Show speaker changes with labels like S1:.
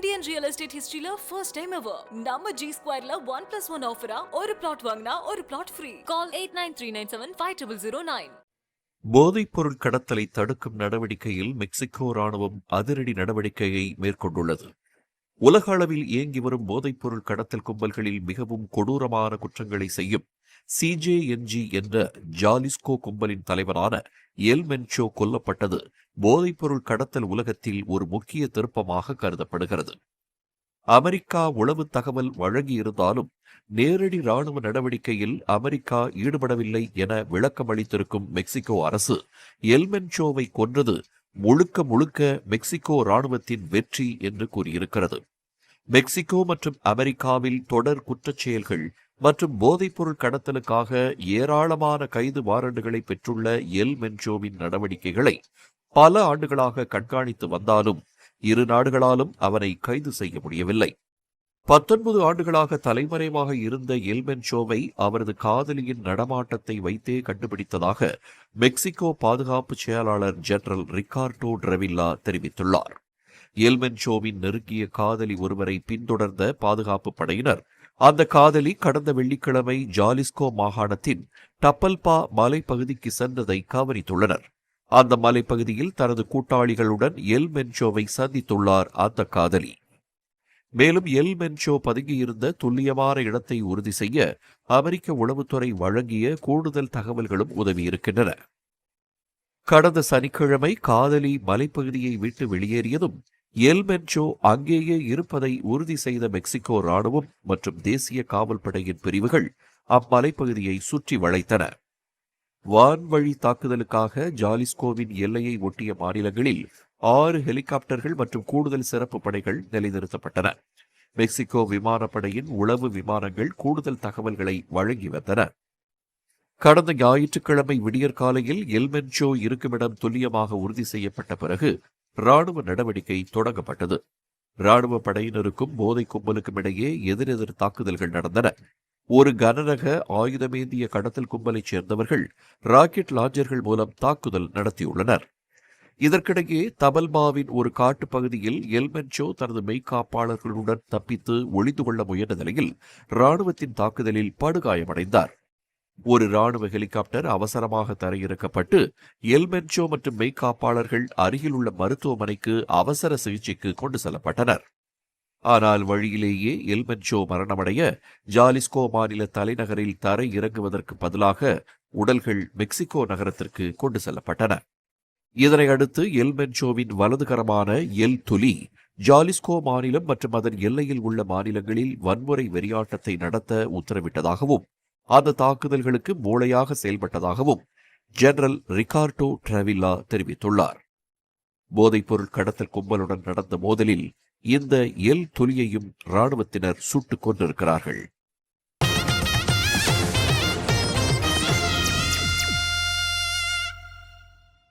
S1: Indian real estate history la first time ever. நம்ம G Square la 1+1 offer ஒரு plot வாங்கினா ஒரு plot free. Call 8939750009.
S2: போதைப்பொருள் கடத்தலை தடுக்கும் நடவடிக்கையில் மெக்சிகோ ராணுவம் அதிரடி நடவடிக்கையை மேற்கொண்டுள்ளது. உலக அளவில் இயங்கி வரும் போதைப்பொருள் கடத்தல் கும்பல்களில் மிகவும் கொடூரமான குற்றங்களை செய்யும் சிஜேஎன்ஜி என்ற ஜாலிஸ்கோ கும்பலின் தலைவரான எல் மென்சோ கொல்லப்பட்டது போதைப்பொருள் கடத்தல் உலகத்தில் ஒரு முக்கிய திருப்பமாக கருதப்படுகிறது. அமெரிக்கா உளவு தகவல் வழங்கியிருந்தாலும் நேரடி ராணுவ நடவடிக்கையில் அமெரிக்கா ஈடுபடவில்லை என விளக்கமளித்திருக்கும் மெக்சிகோ அரசு எல் மென்சோவை கொன்றது முழுக்க முழுக்க மெக்சிகோ ராணுவத்தின் வெற்றி என்று கூறியிருக்கிறது. மெக்சிகோ மற்றும் அமெரிக்காவில் தொடர் குற்றச்செயல்கள் மற்றும் போதைப்பொருள் கடத்தலுக்காக ஏராளமான கைது வாரண்டுகளை பெற்றுள்ள எல் மென்சோவின் நடவடிக்கைகளை பல ஆண்டுகளாக கண்காணித்து வந்தாலும் இரு நாடுகளாலும் அவனை கைது செய்ய முடியவில்லை. 19 ஆண்டுகளாக தலைமறைவாக இருந்த எல் மென்சோவை அவரது காதலியின் நடமாட்டத்தை வைத்தே கண்டுபிடித்ததாக மெக்சிகோ பாதுகாப்பு செயலாளர் ஜெனரல் ரிகார்டோ டிரெவில்லா தெரிவித்துள்ளார். எல் மென்சோவின் நெருங்கிய காதலி ஒருவரை பின்தொடர்ந்த பாதுகாப்பு படையினர் அந்த காதலி கடந்த வெள்ளிக்கிழமை ஜாலிஸ்கோ மாகாணத்தின் டப்பல்பா மலைப்பகுதிக்கு சென்றதை கவனித்துள்ளனர். அந்த மலைப்பகுதியில் தனது கூட்டாளிகளுடன் எல் மென்சோவை சந்தித்துள்ளார் அந்த காதலி. மேலும் எல் மென்சோ பதுங்கியிருந்த துல்லியமான இடத்தை உறுதி செய்ய அமெரிக்க உளவுத்துறை வழங்கிய கூடுதல் தகவல்களும் உதவியிருக்கின்றன. கடந்த சனிக்கிழமை காதலி மலைப்பகுதியை விட்டு வெளியேறியதும் எல் மென்சோ அங்கேயே இருப்பதை உறுதி செய்த மெக்சிகோ ராணுவம் மற்றும் தேசிய காவல் படையின் பிரிவுகள் அம்மலைப்பகுதியை சுற்றி வளைத்தன. வான்வழி தாக்குதலுக்காக ஜாலிஸ்கோவின் எல்லையை ஒட்டிய மாநிலங்களில் 6 ஹெலிகாப்டர்கள் மற்றும் கூடுதல் சிறப்பு படைகள் நிலைநிறுத்தப்பட்டன. மெக்சிகோ விமானப்படையின் உளவு விமானங்கள் கூடுதல் தகவல்களை வழங்கி வந்தன. கடந்த ஞாயிற்றுக்கிழமை விடியற்காலையில் எல் மென்சோ இருக்குமிடம் துல்லியமாக உறுதி செய்யப்பட்ட பிறகு ராணுவ நடவடிக்கை தொடங்கப்பட்டது. ராணுவ படையினருக்கும் போதை கும்பலுக்கும் இடையே எதிரெதிர் தாக்குதல்கள் நடந்தன. ஒரு கனரக ஆயுதமேந்திய கடத்தல் கும்பலைச் சேர்ந்தவர்கள் ராக்கெட் லாஞ்சர்கள் மூலம் தாக்குதல் நடத்தியுள்ளனர். இதற்கிடையே தபல்பாவின் ஒரு காட்டுப் பகுதியில் எல் மென்சோ தனது மெய்காப்பாளர்களுடன் தப்பித்து ஒளிந்து கொள்ள முயன்ற நிலையில் ராணுவத்தின் தாக்குதலில் படுகாயமடைந்தார். ஒரு ராணுவ ஹெலிகாப்டர் அவசரமாக தரையிறக்கப்பட்டு எல் மென்சோ மற்றும் மெய்காப்பாளர்கள் அருகில் உள்ள மருத்துவமனைக்கு அவசர சிகிச்சைக்கு கொண்டு செல்லப்பட்டனர். ஆனால் வழியிலேயே எல் மென்சோ மரணமடைய ஜாலிஸ்கோ மாநில தலைநகரில் தரை இறங்குவதற்கு பதிலாக உடல்கள் மெக்சிகோ நகரத்திற்கு கொண்டு செல்லப்பட்டன. இதனையடுத்து எல் மென்சோவின் வலதுகரமான எல் துலி ஜாலிஸ்கோ மாநிலம் மற்றும் அதன் எல்லையில் உள்ள மாநிலங்களில் வன்முறை வெறியாட்டத்தை நடத்த உத்தரவிட்டதாகவும் அந்த தாக்குதல்களுக்கு மூளையாக செயல்பட்டதாகவும் ஜெனரல் ரிகார்டோ டிரெவில்லா தெரிவித்துள்ளார். போதைப்பொருள் கடத்தல் கும்பலுடன் நடந்த மோதலில் இந்த எல் துலியையும் ராணுவத்தினர் சுட்டுக் கொண்டிருக்கிறார்கள்.